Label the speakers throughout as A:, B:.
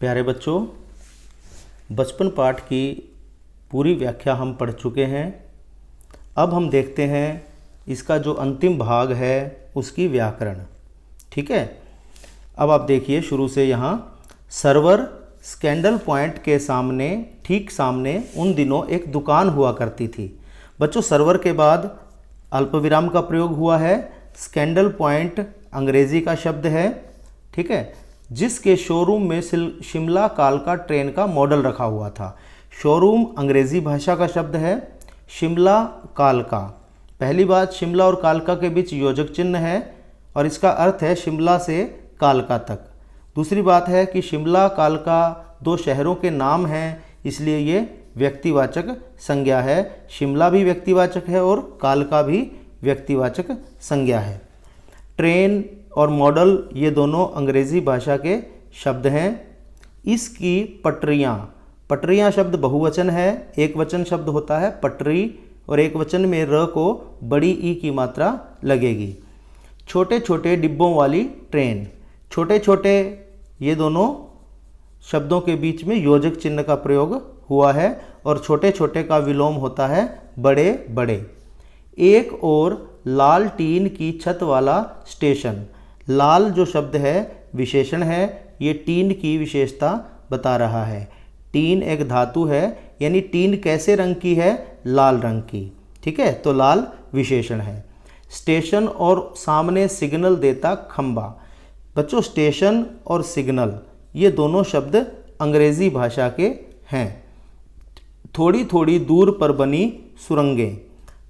A: प्यारे बच्चों, बचपन पाठ की पूरी व्याख्या हम पढ़ चुके हैं। अब हम देखते हैं इसका जो अंतिम भाग है उसकी व्याकरण। ठीक है, अब आप देखिए शुरू से यहाँ सर्वर स्कैंडल पॉइंट के सामने, ठीक सामने उन दिनों एक दुकान हुआ करती थी। बच्चों, सर्वर के बाद अल्पविराम का प्रयोग हुआ है। स्कैंडल पॉइंट अंग्रेजी का शब्द है, ठीक है, जिसके शोरूम में शिमला कालका ट्रेन का मॉडल रखा हुआ था। शोरूम अंग्रेजी भाषा का शब्द है। शिमला कालका, पहली बात, शिमला और कालका के बीच योजक चिन्ह है और इसका अर्थ है शिमला से कालका तक। दूसरी बात है कि शिमला कालका दो शहरों के नाम हैं, इसलिए ये व्यक्तिवाचक संज्ञा है। शिमला भी व्यक्तिवाचक है और कालका भी व्यक्तिवाचक संज्ञा है। ट्रेन और मॉडल ये दोनों अंग्रेजी भाषा के शब्द हैं। इसकी पटरियाँ, पटरियाँ शब्द बहुवचन है, एक वचन शब्द होता है पटरी और एक वचन में र को बड़ी ई की मात्रा लगेगी। छोटे छोटे डिब्बों वाली ट्रेन, छोटे छोटे ये दोनों शब्दों के बीच में योजक चिन्ह का प्रयोग हुआ है और छोटे छोटे का विलोम होता है बड़े बड़े। एक और लाल टीन की छत वाला स्टेशन, लाल जो शब्द है विशेषण है, ये टीन की विशेषता बता रहा है। टीन एक धातु है, यानी टीन कैसे रंग की है? लाल रंग की। ठीक है, तो लाल विशेषण है। स्टेशन और सामने सिग्नल देता खंबा। बच्चों, स्टेशन और सिग्नल ये दोनों शब्द अंग्रेजी भाषा के हैं। थोड़ी थोड़ी दूर पर बनी सुरंगें,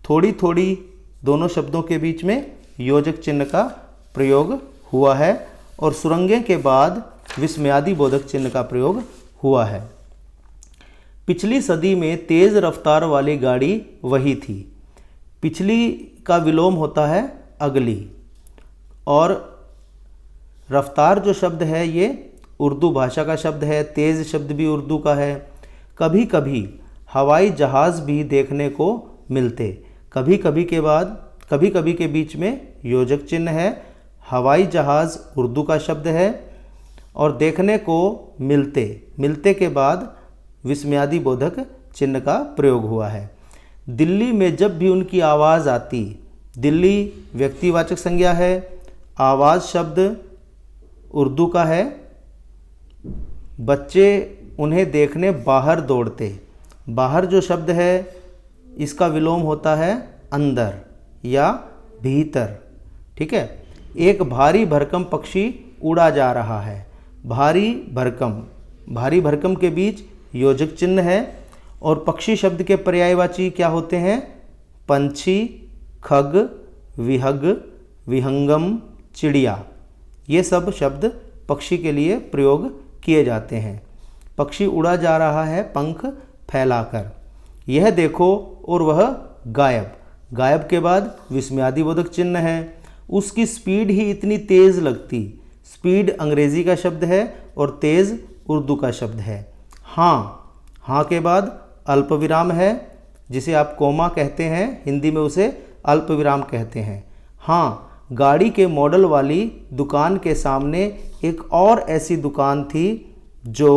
A: थोड़ी थोड़ी दोनों शब्दों के बीच में योजक चिन्ह का प्रयोग हुआ है और सुरंगें के बाद विस्मयादि बोधक चिन्ह का प्रयोग हुआ है। पिछली सदी में तेज़ रफ्तार वाली गाड़ी वही थी। पिछली का विलोम होता है अगली और रफ्तार जो शब्द है ये उर्दू भाषा का शब्द है। तेज़ शब्द भी उर्दू का है। कभी कभी हवाई जहाज़ भी देखने को मिलते। कभी कभी के बाद कभी कभी के बीच में योजक चिन्ह है। हवाई जहाज़ उर्दू का शब्द है और देखने को मिलते, मिलते के बाद विस्मयादि बोधक चिन्ह का प्रयोग हुआ है। दिल्ली में जब भी उनकी आवाज़ आती, दिल्ली व्यक्तिवाचक संज्ञा है, आवाज़ शब्द उर्दू का है। बच्चे उन्हें देखने बाहर दौड़ते, बाहर जो शब्द है इसका विलोम होता है अंदर या भीतर। ठीक है, एक भारी भरकम पक्षी उड़ा जा रहा है। भारी भरकम, भारी भरकम के बीच योजक चिन्ह है और पक्षी शब्द के पर्यायवाची क्या होते हैं? पंछी, खग, विहग, विहंगम, चिड़िया, ये सब शब्द पक्षी के लिए प्रयोग किए जाते हैं। पक्षी उड़ा जा रहा है पंख फैलाकर। यह देखो और वह गायब, गायब के बाद विस्मयादि बोधक चिन्ह है। उसकी स्पीड ही इतनी तेज़ लगती। स्पीड अंग्रेजी का शब्द है और तेज़ उर्दू का शब्द है। हाँ, हाँ के बाद अल्पविराम है, जिसे आप कोमा कहते हैं, हिंदी में उसे अल्पविराम कहते हैं। हाँ, गाड़ी के मॉडल वाली दुकान के सामने एक और ऐसी दुकान थी जो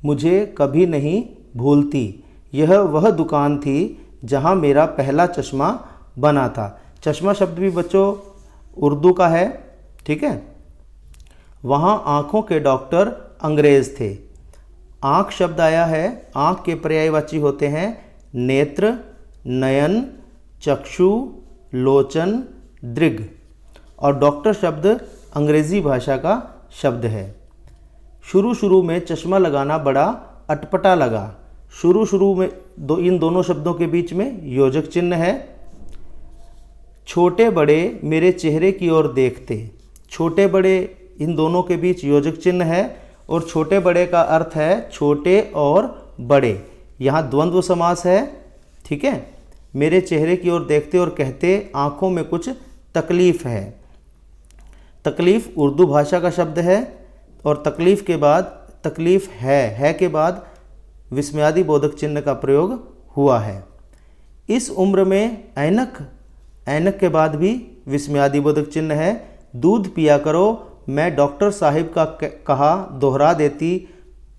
A: मुझे कभी नहीं भूलती। यह वह दुकान थी जहां मेरा पहला चश्मा बना था। चश्मा शब्द भी बच्चों उर्दू का है। ठीक है, वहां आँखों के डॉक्टर अंग्रेज थे। आँख शब्द आया है, आँख के पर्यायवाची होते हैं नेत्र, नयन, चक्षु, लोचन, दृग और डॉक्टर शब्द अंग्रेजी भाषा का शब्द है। शुरू शुरू में चश्मा लगाना बड़ा अटपटा लगा। शुरू शुरू में इन दोनों शब्दों के बीच में योजक चिन्ह है। छोटे बड़े मेरे चेहरे की ओर देखते, छोटे बड़े इन दोनों के बीच योजक चिन्ह है और छोटे बड़े का अर्थ है छोटे और बड़े। यहाँ द्वंद्व समास है। ठीक है, मेरे चेहरे की ओर देखते और कहते आँखों में कुछ तकलीफ़ है। तकलीफ़ उर्दू भाषा का शब्द है और तकलीफ़ के बाद तकलीफ़ है के बाद विस्मयादि बोधक चिन्ह का प्रयोग हुआ है। इस उम्र में ऐनक, ऐनक के बाद भी विस्मयादि बोधक चिन्ह है। दूध पिया करो मैं डॉक्टर साहिब का कहा दोहरा देती,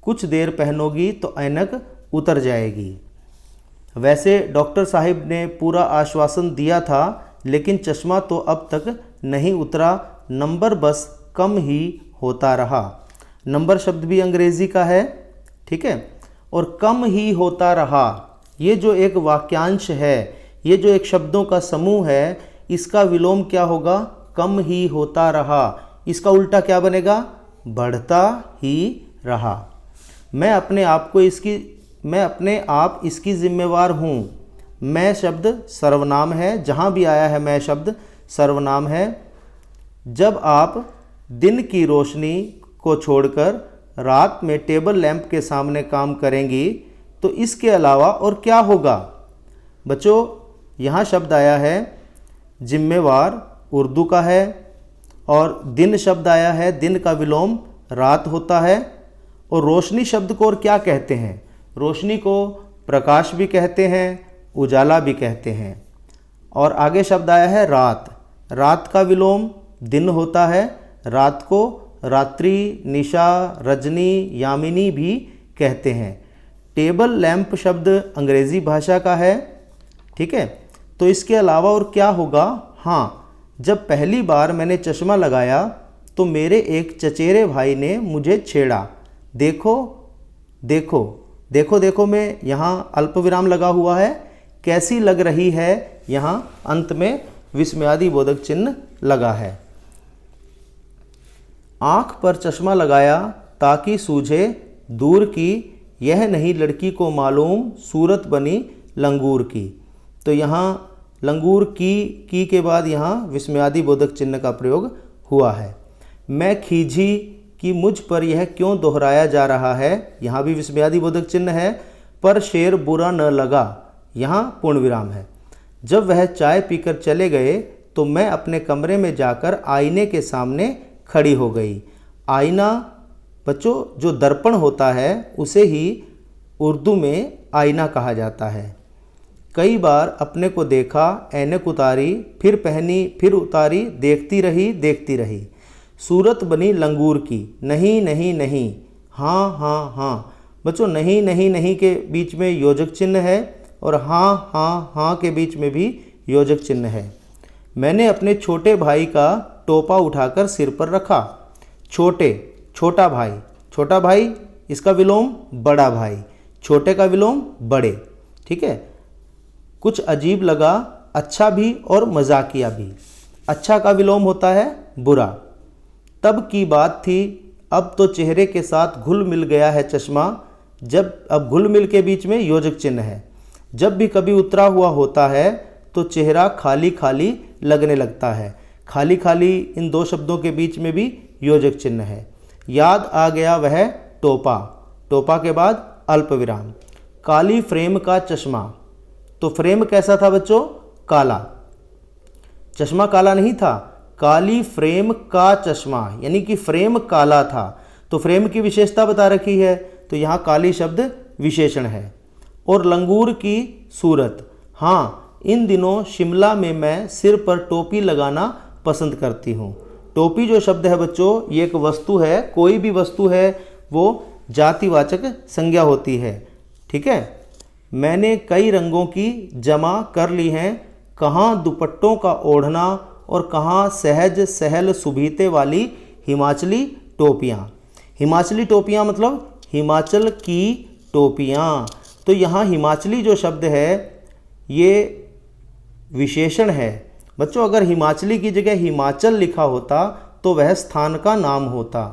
A: कुछ देर पहनोगी तो ऐनक उतर जाएगी। वैसे डॉक्टर साहिब ने पूरा आश्वासन दिया था, लेकिन चश्मा तो अब तक नहीं उतरा, नंबर बस कम ही होता रहा। नंबर शब्द भी अंग्रेजी का है, ठीक है। और कम ही होता रहा, ये जो एक वाक्यांश है, ये जो एक शब्दों का समूह है, इसका विलोम क्या होगा? कम ही होता रहा। इसका उल्टा क्या बनेगा? बढ़ता ही रहा। मैं अपने आप इसकी जिम्मेवार हूँ। मैं शब्द सर्वनाम है, जहाँ भी आया है मैं शब्द सर्वनाम है। जब आप दिन की रोशनी को छोड़कर रात में टेबल लैंप के सामने काम करेंगी तो इसके अलावा और क्या होगा? बच्चों, यहाँ शब्द आया है जिम्मेवार, उर्दू का है, और दिन शब्द आया है, दिन का विलोम रात होता है। और रोशनी शब्द को और क्या कहते हैं? रोशनी को प्रकाश भी कहते हैं, उजाला भी कहते हैं। और आगे शब्द आया है रात, रात का विलोम दिन होता है, रात को रात्रि, निशा, रजनी, यामिनी भी कहते हैं। टेबल लैंप शब्द अंग्रेज़ी भाषा का है, ठीक है। तो इसके अलावा और क्या होगा? हाँ, जब पहली बार मैंने चश्मा लगाया तो मेरे एक चचेरे भाई ने मुझे छेड़ा। देखो देखो देखो देखो में यहाँ अल्प विराम लगा हुआ है। कैसी लग रही है, यहाँ अंत में विस्मयादि बोधक चिन्ह लगा है। आँख पर चश्मा लगाया ताकि सूझे दूर की, यह नहीं लड़की को मालूम सूरत बनी लंगूर की। तो यहाँ लंगूर की के बाद यहाँ विस्मयादि बोधक चिन्ह का प्रयोग हुआ है। मैं खीझी कि मुझ पर यह क्यों दोहराया जा रहा है, यहाँ भी विस्मयादि बोधक चिन्ह है। पर शेर बुरा न लगा, यहाँ पूर्ण विराम है। जब वह चाय पीकर चले गए तो मैं अपने कमरे में जाकर आईने के सामने खड़ी हो गई। आईना बच्चों जो दर्पण होता है उसे ही उर्दू में आईना कहा जाता है। कई बार अपने को देखा, ऐनक उतारी, फिर पहनी, फिर उतारी, देखती रही। सूरत बनी लंगूर की, नहीं नहीं नहीं, हाँ हाँ हाँ। बच्चों नहीं नहीं नहीं के बीच में योजक चिन्ह है और हाँ हाँ हाँ के बीच में भी योजक चिन्ह है। मैंने अपने छोटे भाई का टोपा उठाकर सिर पर रखा। छोटा भाई इसका विलोम बड़ा भाई, छोटे का विलोम बड़े, ठीक है। कुछ अजीब लगा, अच्छा भी और मजाकिया भी। अच्छा का विलोम होता है बुरा। तब की बात थी, अब तो चेहरे के साथ घुल मिल गया है चश्मा। अब घुल मिल के बीच में योजक चिन्ह है। जब भी कभी उतरा हुआ होता है तो चेहरा खाली खाली लगने लगता है। खाली खाली इन दो शब्दों के बीच में भी योजक चिन्ह है। याद आ गया वह टोपा के बाद अल्प विराम। काली फ्रेम का चश्मा, तो फ्रेम कैसा था बच्चों? काला। चश्मा काला नहीं था, काली फ्रेम का चश्मा, यानी कि फ्रेम काला था। तो फ्रेम की विशेषता बता रखी है, तो यहाँ काली शब्द विशेषण है। और लंगूर की सूरत, हाँ, इन दिनों शिमला में मैं सिर पर टोपी लगाना पसंद करती हूँ। टोपी जो शब्द है बच्चों, ये एक वस्तु है, कोई भी वस्तु है वो जातिवाचक संज्ञा होती है, ठीक है। मैंने कई रंगों की जमा कर ली हैं, कहाँ दुपट्टों का ओढ़ना और कहाँ सहज सहल सुभीते वाली हिमाचली टोपियाँ। हिमाचली टोपियाँ मतलब हिमाचल की टोपियाँ। तो यहाँ हिमाचली जो शब्द है ये विशेषण है बच्चों। अगर हिमाचली की जगह हिमाचल लिखा होता तो वह स्थान का नाम होता,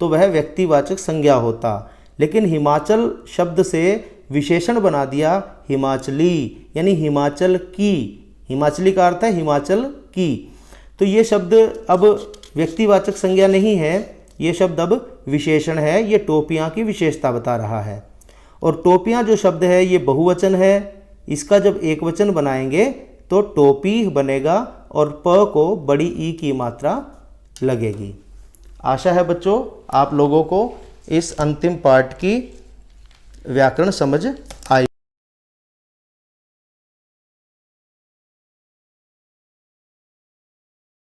A: तो वह व्यक्तिवाचक संज्ञा होता। लेकिन हिमाचल शब्द से विशेषण बना दिया हिमाचली, यानी हिमाचल की। हिमाचली का अर्थ है हिमाचल की। तो ये शब्द अब व्यक्तिवाचक संज्ञा नहीं है, ये शब्द अब विशेषण है। ये टोपियाँ की विशेषता बता रहा है। और टोपियाँ जो शब्द है ये बहुवचन है। इसका जब एक वचन बनाएंगे तो टोपी बनेगा और प को बड़ी ई की मात्रा लगेगी। आशा है बच्चों आप लोगों को इस अंतिम पार्ट की व्याकरण समझ